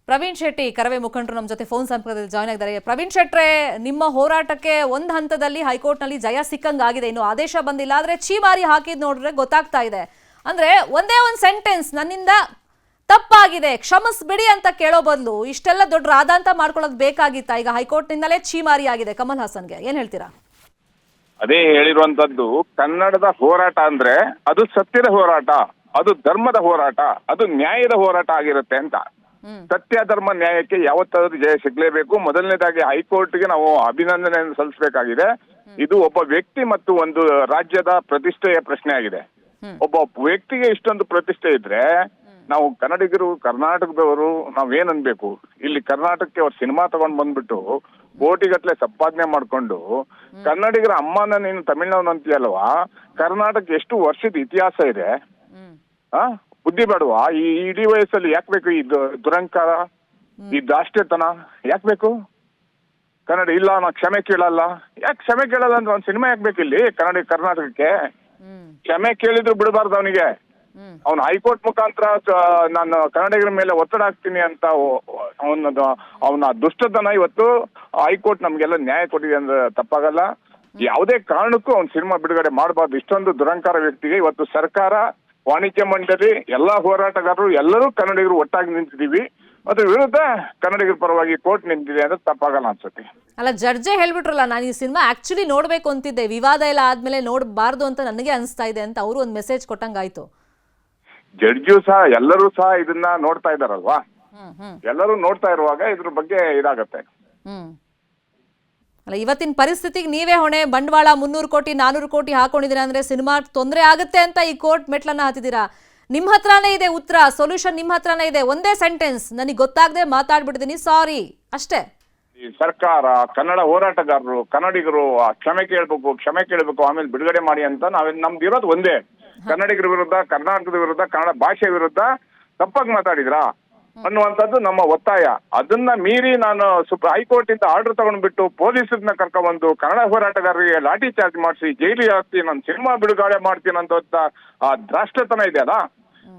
ಪ್ರವೀಣ್ ಶೆಟ್ಟಿ ಕರವೇ ಮುಖಂಡರು ನಮ್ಮ ಜೊತೆ ಫೋನ್ ಸಂಪರ್ಕದಲ್ಲಿ ಜಾಯ್ನ್ ಆಗಿದ್ದಾರೆ. ಪ್ರವೀಣ್ ಶೆಟ್ರೆ, ನಿಮ್ಮ ಹೋರಾಟಕ್ಕೆ ಒಂದು ಹಂತದಲ್ಲಿ ಹೈಕೋರ್ಟ್ನಲ್ಲಿ ಜಯ ಸಿಕ್ಕಂಗಾಗಿದೆ, ಇನ್ನು ಆದೇಶ ಬಂದಿಲ್ಲ. ಆದರೆ ಛೀಮಾರಿ ಹಾಕಿದ್ ನೋಡಿದ್ರೆ ಗೊತ್ತಾಗ್ತಾ ಇದೆ. ಅಂದ್ರೆ ಒಂದೇ ಒಂದು ಸೆಂಟೆನ್ಸ್ ನನ್ನಿಂದ ತಪ್ಪಾಗಿದೆ ಕ್ಷಮಿಸ್ಬಿಡಿ ಅಂತ ಕೇಳೋ ಬದಲು ಇಷ್ಟೆಲ್ಲ ದೊಡ್ಡ ರಾದಾಂತ ಮಾಡ್ಕೊಳ್ಳೋದು ಬೇಕಾಗಿತ್ತಾ? ಈಗ ಹೈಕೋರ್ಟ್ನಿಂದಲೇ ಛೀಮಾರಿ ಆಗಿದೆ ಕಮಲ್ ಹಾಸನ್ಗೆ, ಏನ್ ಹೇಳ್ತೀರಾ? ಅದೇ ಹೇಳಿರುವಂತದ್ದು, ಕನ್ನಡದ ಹೋರಾಟ ಅಂದ್ರೆ ಅದು ಸತ್ಯದ ಹೋರಾಟ, ಅದು ಧರ್ಮದ ಹೋರಾಟ, ಅದು ನ್ಯಾಯದ ಹೋರಾಟ ಆಗಿರುತ್ತೆ ಅಂತ. ಸತ್ಯ ಧರ್ಮ ನ್ಯಾಯಕ್ಕೆ ಯಾವತ್ತಾದ್ರೂ ಜಯ ಸಿಗ್ಲೇಬೇಕು. ಮೊದಲನೇದಾಗಿ ಹೈಕೋರ್ಟ್ಗೆ ನಾವು ಅಭಿನಂದನೆಯನ್ನು ಸಲ್ಲಿಸಬೇಕಾಗಿದೆ. ಇದು ಒಬ್ಬ ವ್ಯಕ್ತಿ ಮತ್ತು ಒಂದು ರಾಜ್ಯದ ಪ್ರತಿಷ್ಠೆಯ ಪ್ರಶ್ನೆ ಆಗಿದೆ. ಒಬ್ಬ ವ್ಯಕ್ತಿಗೆ ಇಷ್ಟೊಂದು ಪ್ರತಿಷ್ಠೆ ಇದ್ರೆ ನಾವು ಕನ್ನಡಿಗರು, ಕರ್ನಾಟಕದವರು ನಾವೇನ್ ಅನ್ಬೇಕು? ಇಲ್ಲಿ ಕರ್ನಾಟಕಕ್ಕೆ ಅವ್ರು ಸಿನಿಮಾ ತಗೊಂಡ್ ಬಂದ್ಬಿಟ್ಟು ಕೋಟಿಗಟ್ಲೆ ಸಂಪಾದನೆ ಮಾಡ್ಕೊಂಡು ಕನ್ನಡಿಗರ ಅಮ್ಮನ ನೀನು ತಮಿಳ್ನಾಡು ಅಂತೀಯಲ್ವಾ? ಕರ್ನಾಟಕ ಎಷ್ಟು ವರ್ಷದ ಇತಿಹಾಸ ಇದೆ, ಬುದ್ಧಿ ಬೇಡವಾ? ಈ ಇಡೀ ವಯಸ್ಸಲ್ಲಿ ಯಾಕೆ ಬೇಕು ಈ ದುರಂಕಾರ, ಈ ದಾಷ್ಟ್ಯತನ ಯಾಕೆ ಬೇಕು? ಕನ್ನಡ ಇಲ್ಲ ನಾ ಕ್ಷಮೆ ಕೇಳಲ್ಲ, ಯಾಕೆ ಕ್ಷಮೆ ಕೇಳಲ್ಲ ಅಂದ್ರೆ ಒಂದು ಸಿನಿಮಾ ಯಾಕೆ ಬೇಕು ಇಲ್ಲಿ ಕರ್ನಾಟಕಕ್ಕೆ? ಕ್ಷಮೆ ಕೇಳಿದ್ರು ಬಿಡಬಾರ್ದು ಅವನಿಗೆ. ಅವನು ಹೈಕೋರ್ಟ್ ಮುಖಾಂತರ ನಾನು ಕನ್ನಡಿಗರ ಮೇಲೆ ಒತ್ತಡ ಹಾಕ್ತೀನಿ ಅಂತ ಅವನ ದುಷ್ಟತನ ಇವತ್ತು ಹೈಕೋರ್ಟ್ ನಮ್ಗೆಲ್ಲ ನ್ಯಾಯ ಕೊಟ್ಟಿದೆ ಅಂದ್ರೆ ತಪ್ಪಾಗಲ್ಲ. ಯಾವುದೇ ಕಾರಣಕ್ಕೂ ಅವ್ನ ಸಿನಿಮಾ ಬಿಡುಗಡೆ ಮಾಡಬಾರ್ದು. ಇಷ್ಟೊಂದು ದುರಂಕಾರ ವ್ಯಕ್ತಿಗೆ ಇವತ್ತು ಸರ್ಕಾರ, ವಾಣಿಜ್ಯ ಮಂಡಳಿ, ಎಲ್ಲಾ ಹೋರಾಟಗಾರರು, ಎಲ್ಲರೂ ಕನ್ನಡಿಗರು ಒಟ್ಟಾಗಿ ನಿಂತಿದ್ದೀವಿ. ಅದ್ರ ವಿರುದ್ಧ ಕನ್ನಡಿಗರ ಪರವಾಗಿ ಕೋರ್ಟ್ ನಿಂತಿದೆ ಅಂದ್ರೆ ತಪ್ಪಾಗಲ್ಲ ಅನ್ಸುತ್ತೆ. ಅಲ್ಲ, ಜಡ್ಜೆ ಹೇಳ್ಬಿಟ್ರಲ್ಲ, ನಾನು ಈ ಸಿನಿಮಾ ಆಕ್ಚುಲಿ ನೋಡ್ಬೇಕು ಅಂತಿದ್ದೆ, ವಿವಾದ ಎಲ್ಲ ಆದ್ಮೇಲೆ ನೋಡಬಾರ್ದು ಅಂತ ನನಗೆ ಅನಿಸ್ತಾ ಇದೆ ಅಂತ ಅವರು ಒಂದು ಮೆಸೇಜ್ ಕೊಟ್ಟಂಗಾಯ್ತು. ಜಡ್ಜು ಸಹ, ಎಲ್ಲರೂ ಸಹ ಇದನ್ನ ನೋಡ್ತಾ ಇದಾರಲ್ವಾ? ಎಲ್ಲರೂ ನೋಡ್ತಾ ಇರುವಾಗ ಇದ್ರ ಬಗ್ಗೆ ಇದಾಗತ್ತೆ. ಅಲ್ಲ, ಇವತ್ತಿನ ಪರಿಸ್ಥಿತಿಗೆ ನೀವೇ ಹೊಣೆ. ಬಂಡವಾಳ 300 ಕೋಟಿ 400 ಕೋಟಿ ಹಾಕೊಂಡಿದ್ದೀರಾ ಅಂದ್ರೆ ಸಿನಿಮಾ ತೊಂದರೆ ಆಗುತ್ತೆ ಅಂತ ಈ ಕೋರ್ಟ್ ಮೆಟ್ಲನ್ನ ಹತ್ತಿದ್ದೀರಾ. ನಿಮ್ಮ ಹತ್ರನೇ ಇದೆ ಉತ್ತರ, ಸೊಲ್ಯೂಷನ್ ನಿಮ್ಮ ಹತ್ರನೇ ಇದೆ. ಒಂದೇ ಸೆಂಟೆನ್ಸ್, ನನಗೆ ಗೊತ್ತಾಗದೆ ಮಾತಾಡ್ಬಿಡ್ತೀನಿ, ಸಾರಿ, ಅಷ್ಟೇ. ಈ ಸರ್ಕಾರ, ಕನ್ನಡ ಹೋರಾಟಗಾರರು, ಕನ್ನಡಿಗರು ಕ್ಷಮೆ ಕೇಳಬೇಕು, ಆಮೇಲೆ ಬಿಡುಗಡೆ ಮಾಡಿ ಅಂತ ನಮ್ದು ಇರೋದು ಒಂದೇ. ಕನ್ನಡಿಗರ ವಿರುದ್ಧ, ಕರ್ನಾಟಕದ ವಿರುದ್ಧ, ಕನ್ನಡ ಭಾಷೆ ವಿರುದ್ಧ ತಪ್ಪಾಗಿ ಮಾತಾಡಿದ್ರಾ ಅನ್ನುವಂಥದ್ದು ನಮ್ಮ ಒತ್ತಾಯ. ಅದನ್ನ ಮೀರಿ ನಾನು ಹೈಕೋರ್ಟ್ ಇಂದ ಆರ್ಡರ್ ತಗೊಂಡ್ಬಿಟ್ಟು ಪೊಲೀಸರನ್ನ ಕರ್ಕೊಂಡ್ಬಂದು ಕನ್ನಡ ಹೋರಾಟಗಾರರಿಗೆ ಲಾಠಿ ಚಾರ್ಜ್ ಮಾಡಿಸಿ ಜೈಲಿಗೆ ಹಾಕ್ತೀನಿ, ನಾನು ಸಿನಿಮಾ ಬಿಡುಗಡೆ ಮಾಡ್ತೀನಿ ಅಂತ ಆ ದ್ರಾಷ್ಟತನ ಇದೆಯಲ್ಲ,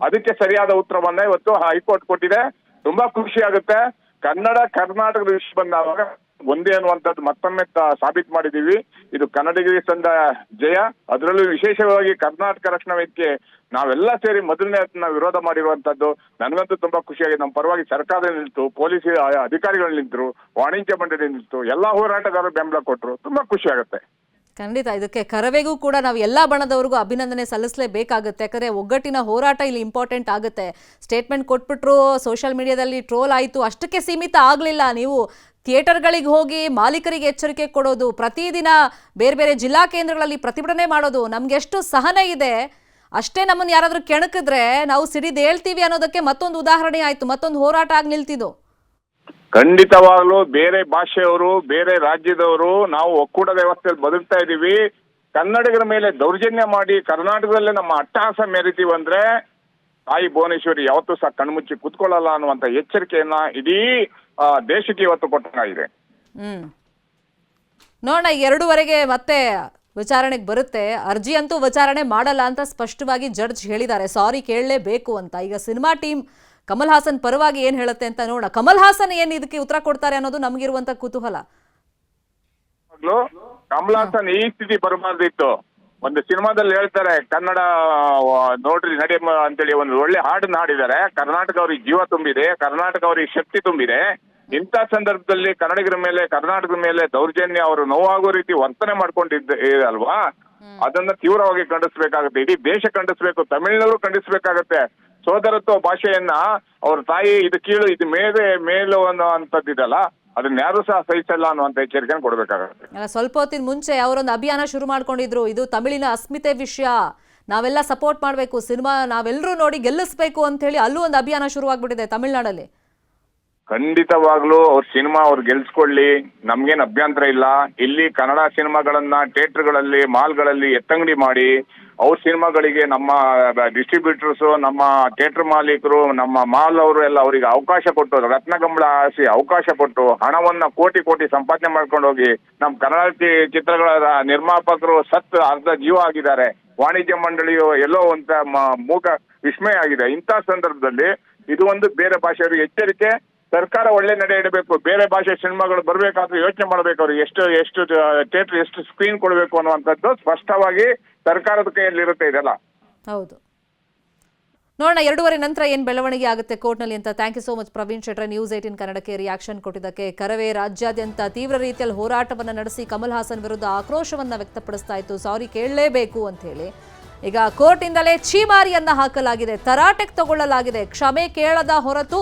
ಅದಕ್ಕೆ ಸರಿಯಾದ ಉತ್ತರವನ್ನ ಇವತ್ತು ಹೈಕೋರ್ಟ್ ಕೊಟ್ಟಿದೆ. ತುಂಬಾ ಖುಷಿ ಆಗುತ್ತೆ. ಕನ್ನಡ ಕರ್ನಾಟಕದ ವಿಷಯ ಬಂದಾಗ ಒಂದೇ ಅನ್ನುವಂಥದ್ದು ಮತ್ತೊಮ್ಮೆ ಸಾಬೀತು ಮಾಡಿದೀವಿ. ಇದು ಕನ್ನಡಿಗರಿಗೆ ಸಂದ ಜಯ. ಅದರಲ್ಲೂ ವಿಶೇಷವಾಗಿ ಕರ್ನಾಟಕ ರಕ್ಷಣಾ ವೇದಿಕೆ ನಾವೆಲ್ಲ ಸೇರಿ ಮೊದಲನೇ ವಿರೋಧ ಮಾಡಿರುವಂತದ್ದು ನನಗಂತೂ ತುಂಬಾ ಖುಷಿಯಾಗಿದೆ. ನಮ್ಮ ಪರವಾಗಿ ಸರ್ಕಾರ ನಿಲ್ತು, ಪೊಲೀಸ್ ಅಧಿಕಾರಿಗಳು ನಿಂತರು, ವಾಣಿಜ್ಯ ಮಂಡಳಿ ನಿಲ್ತು, ಎಲ್ಲಾ ಹೋರಾಟಗಾರರು ಬೆಂಬಲ ಕೊಟ್ಟರು. ತುಂಬಾ ಖುಷಿ ಆಗುತ್ತೆ. ಖಂಡಿತ ಇದಕ್ಕೆ ಕರವೆಗೂ ಕೂಡ ನಾವು ಎಲ್ಲಾ ಬಣದವರಿಗೂ ಅಭಿನಂದನೆ ಸಲ್ಲಿಸಲೇಬೇಕಾಗುತ್ತೆ. ಯಾಕಂದ್ರೆ ಒಗ್ಗಟ್ಟಿನ ಹೋರಾಟ ಇಲ್ಲಿ ಇಂಪಾರ್ಟೆಂಟ್ ಆಗುತ್ತೆ. ಸ್ಟೇಟ್ಮೆಂಟ್ ಕೊಟ್ಬಿಟ್ರು, ಸೋಷಿಯಲ್ ಮೀಡಿಯಾದಲ್ಲಿ ಟ್ರೋಲ್ ಆಯಿತು, ಅಷ್ಟಕ್ಕೆ ಸೀಮಿತ ಆಗಲಿಲ್ಲ. ನೀವು ಥಿಯೇಟರ್ಗಳಿಗೆ ಹೋಗಿ ಮಾಲೀಕರಿಗೆ ಎಚ್ಚರಿಕೆ ಕೊಡೋದು, ಪ್ರತಿದಿನ ಬೇರೆ ಬೇರೆ ಜಿಲ್ಲಾ ಕೇಂದ್ರಗಳಲ್ಲಿ ಪ್ರತಿಭಟನೆ ಮಾಡೋದು, ನಮ್ಗೆ ಎಷ್ಟು ಸಹನೆ ಇದೆ, ಅಷ್ಟೇ ನಮ್ಮನ್ನು ಯಾರಾದರೂ ಕೆಣಕಿದ್ರೆ ನಾವು ಸಿಡಿದು ಹೇಳ್ತೀವಿ ಅನ್ನೋದಕ್ಕೆ ಮತ್ತೊಂದು ಉದಾಹರಣೆ ಆಯಿತು, ಮತ್ತೊಂದು ಹೋರಾಟ ಆಗಿ ನಿಲ್ತಿದ್ದು. ಖಂಡಿತವಾಗ್ಲೂ ಬೇರೆ ಭಾಷೆಯವರು, ಬೇರೆ ರಾಜ್ಯದವರು ನಾವು ಒಕ್ಕೂಟ ವ್ಯವಸ್ಥೆಯಲ್ಲಿ ಬದುಕ್ತಾ ಇದ್ದೀವಿ. ಕನ್ನಡಿಗರ ಮೇಲೆ ದೌರ್ಜನ್ಯ ಮಾಡಿ ಕರ್ನಾಟಕದಲ್ಲೇ ನಮ್ಮ ಅಟ್ಟಹಾಸ ಮೆರಿತೀವಿ ಅಂದ್ರೆ ತಾಯಿ ಭುವನೇಶ್ವರಿ ಯಾವತ್ತೂ ಸಹ ಕಣ್ಮುಚ್ಚಿ ಕುತ್ಕೊಳ್ಳಲ್ಲ ಅನ್ನುವಂತ ಎಚ್ಚರಿಕೆಯನ್ನ ಇಡೀ ದೇಶಕ್ಕೆ ಇವತ್ತು ಕೊಟ್ಟಾಗಿದೆ. ನೋಡೋಣ, 2ವರೆಗೆ ಮತ್ತೆ ವಿಚಾರಣೆಗೆ ಬರುತ್ತೆ. ಅರ್ಜಿ ಅಂತೂ ವಿಚಾರಣೆ ಮಾಡಲ್ಲ ಅಂತ ಸ್ಪಷ್ಟವಾಗಿ ಜಡ್ಜ್ ಹೇಳಿದ್ದಾರೆ. ಸಾರಿ ಕೇಳಲೇಬೇಕು ಅಂತ. ಈಗ ಸಿನಿಮಾ ಟೀಮ್ ಕಮಲ್ ಹಾಸನ್ ಪರವಾಗಿ ಏನ್ ಹೇಳುತ್ತೆ ಅಂತ ನೋಡೋಣ. ಕಮಲ್ ಹಾಸನ್ ಏನ್ ಇದಕ್ಕೆ ಉತ್ತರ ಕೊಡ್ತಾರೆ ಅನ್ನೋದು ನಮಗಿರುವಂತ ಕುತೂಹಲ. ಕಮಲ್ ಹಾಸನ್ ಈ ಸ್ಥಿತಿ ಬರಬಾರ್ದಿತ್ತು. ಒಂದು ಸಿನಿಮಾದಲ್ಲಿ ಹೇಳ್ತಾರೆ, ಕನ್ನಡ ನೋಡ್ರಿ ನಡಿ ಅಂತೇಳಿ ಒಂದು ಒಳ್ಳೆ ಹಾಡನ್ನ ಹಾಡಿದ್ದಾರೆ. ಕರ್ನಾಟಕ ಅವ್ರಿಗೆ ಜೀವ ತುಂಬಿದೆ, ಕರ್ನಾಟಕ ಅವ್ರಿಗೆ ಶಕ್ತಿ ತುಂಬಿದೆ. ಇಂಥ ಸಂದರ್ಭದಲ್ಲಿ ಕನ್ನಡಿಗರ ಮೇಲೆ, ಕರ್ನಾಟಕದ ಮೇಲೆ ದೌರ್ಜನ್ಯ, ಅವರು ನೋವಾಗೋ ರೀತಿ ವರ್ತನೆ ಮಾಡ್ಕೊಂಡಿದ್ದಲ್ವಾ, ಅದನ್ನ ತೀವ್ರವಾಗಿ ಖಂಡಿಸ್ಬೇಕಾಗುತ್ತೆ. ಇಡೀ ದೇಶ ಖಂಡಿಸ್ಬೇಕು, ತಮಿಳ್ನವರು ಖಂಡಿಸ್ಬೇಕಾಗತ್ತೆ. ಸೋದರತ್ವ ಭಾಷೆಯನ್ನ ಅವ್ರ ತಾಯಿ ಇದು ಕೀಳು ಇದು ಮೇಲು ಅನ್ನುವಂಥದ್ದಿದಲ್ಲ, ಅದನ್ನ ಯಾರು ಸಹ ಸಹಿಸಲ್ಲ ಅನ್ನುವಂತ ಎಚ್ಚರಿಕೆಯನ್ನು ಕೊಡ್ಬೇಕಾಗತ್ತೆ. ಸ್ವಲ್ಪ ಹೊತ್ತಿನ ಮುಂಚೆ ಅವರೊಂದು ಅಭಿಯಾನ ಶುರು ಮಾಡ್ಕೊಂಡಿದ್ರು, ಇದು ತಮಿಳಿನ ಅಸ್ಮಿತೆ ವಿಷಯ, ನಾವೆಲ್ಲ ಸಪೋರ್ಟ್ ಮಾಡ್ಬೇಕು, ಸಿನಿಮಾ ನಾವೆಲ್ಲರೂ ನೋಡಿ ಗೆಲ್ಲಿಸ್ಬೇಕು ಅಂತ ಹೇಳಿ ಅಲ್ಲೂ ಒಂದು ಅಭಿಯಾನ ಶುರುವಾಗ್ಬಿಟ್ಟಿದೆ ತಮಿಳ್ನಾಡಲ್ಲಿ. ಖಂಡಿತವಾಗ್ಲೂ ಅವ್ರ ಸಿನಿಮಾ ಅವ್ರು ಗೆಲ್ಸ್ಕೊಳ್ಳಿ, ನಮ್ಗೇನ್ ಅಭ್ಯಂತರ ಇಲ್ಲ. ಇಲ್ಲಿ ಕನ್ನಡ ಸಿನಿಮಾಗಳನ್ನ ಥಿಯೇಟರ್ಗಳಲ್ಲಿ, ಮಾಲ್ಗಳಲ್ಲಿ ಎತ್ತಂಗಡಿ ಮಾಡಿ ಅವ್ರ ಸಿನಿಮಾಗಳಿಗೆ ನಮ್ಮ ಡಿಸ್ಟ್ರಿಬ್ಯೂಟರ್ಸ್, ನಮ್ಮ ಥಿಯೇಟರ್ ಮಾಲೀಕರು, ನಮ್ಮ ಮಾಲ್ ಅವರು ಎಲ್ಲ ಅವರಿಗೆ ಅವಕಾಶ ಕೊಟ್ಟು, ರತ್ನಗಂಬಳ ಹಾಸಿ ಅವಕಾಶ ಕೊಟ್ಟು ಹಣವನ್ನ ಕೋಟಿ ಸಂಪಾದನೆ ಮಾಡ್ಕೊಂಡು ಹೋಗಿ ನಮ್ಮ ಕನ್ನಡ ಚಿತ್ರಗಳ ನಿರ್ಮಾಪಕರು ಅರ್ಧ ಜೀವ ಆಗಿದ್ದಾರೆ. ವಾಣಿಜ್ಯ ಮಂಡಳಿಯು ಎಲ್ಲೋ ಒಂದು ಮೂಕ ವಿಸ್ಮಯ ಆಗಿದೆ. ಇಂಥ ಸಂದರ್ಭದಲ್ಲಿ ಇದು ಒಂದು ಬೇರೆ ಭಾಷೆಯವರಿಗೆ ಎಚ್ಚರಿಕೆ. ಸರ್ಕಾರ ಒಳ್ಳೆ ನಡೆ ಇಡಬೇಕು. ಬೇರೆ ಭಾಷೆ ಸಿನಿಮಾಗಳು ಬರಬೇಕಾದ್ರೆ ಯೋಚನೆ ಮಾಡಬೇಕು. ಅವ್ರಿಗೆ ಎಷ್ಟು ಥಿಯೇಟರ್ ಎಷ್ಟು ಸ್ಕ್ರೀನ್ ಕೊಡಬೇಕು ಅನ್ನುವಂಥದ್ದು ಸ್ಪಷ್ಟವಾಗಿ ಸರ್ಕಾರದ ಕೈಯಲ್ಲಿರುತ್ತೆ ಇದೆಲ್ಲ. ಹೌದು, ನೋಡೋಣ 2:30 ನಂತರ ಏನು ಬೆಳವಣಿಗೆ ಆಗುತ್ತೆ ಕೋರ್ಟ್ನಲ್ಲಿ ಅಂತ. Thank you so much Praveen ಶೆಟ್ರೆ, ನ್ಯೂಸ್ 18 ಕನ್ನಡಕ್ಕೆ ರಿಯಾಕ್ಷನ್ ಕೊಟ್ಟಿದ್ದಕ್ಕೆ. ಕರವೇ ರಾಜ್ಯಾದ್ಯಂತ ತೀವ್ರ ರೀತಿಯಲ್ಲಿ ಹೋರಾಟವನ್ನು ನಡೆಸಿ ಕಮಲ್ ಹಾಸನ್ ವಿರುದ್ಧ ಆಕ್ರೋಶವನ್ನು ವ್ಯಕ್ತಪಡಿಸ್ತಾ ಇತ್ತು, ಸಾರಿ ಕೇಳಲೇಬೇಕು ಅಂತ ಹೇಳಿ. ಈಗ ಕೋರ್ಟಿಂದಲೇ ಛೀಮಾರಿಯನ್ನ ಹಾಕಲಾಗಿದೆ, ತರಾಟೆಗೆ ತಗೊಳ್ಳಲಾಗಿದೆ. ಕ್ಷಮೆ ಕೇಳದ ಹೊರತು,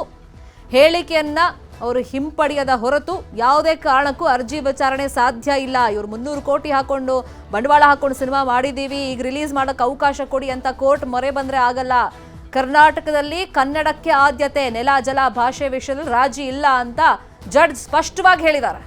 ಹೇಳಿಕೆಯನ್ನ ಅವರು ಹಿಂಪಡೆಯದ ಹೊರತು ಯಾವುದೇ ಕಾರಣಕ್ಕೂ ಅರ್ಜಿ ವಿಚಾರಣೆ ಸಾಧ್ಯ ಇಲ್ಲ. ಇವರು 300 ಕೋಟಿ ಹಾಕೊಂಡು ಬಂಡವಾಳ ಹಾಕೊಂಡು ಸಿನಿಮಾ ಮಾಡಿದ್ದೀವಿ, ಈಗ ರಿಲೀಸ್ ಮಾಡೋಕ್ಕೆ ಅವಕಾಶ ಕೊಡಿ ಅಂತ ಕೋರ್ಟ್ ಮೊರೆ ಬಂದರೆ ಆಗಲ್ಲ. ಕರ್ನಾಟಕದಲ್ಲಿ ಕನ್ನಡಕ್ಕೆ ಆದ್ಯತೆ, ನೆಲ ಜಲ ಭಾಷೆ ವಿಷಯದಲ್ಲಿ ರಾಜಿ ಇಲ್ಲ ಅಂತ ಜಡ್ಜ್ ಸ್ಪಷ್ಟವಾಗಿ ಹೇಳಿದ್ದಾರೆ.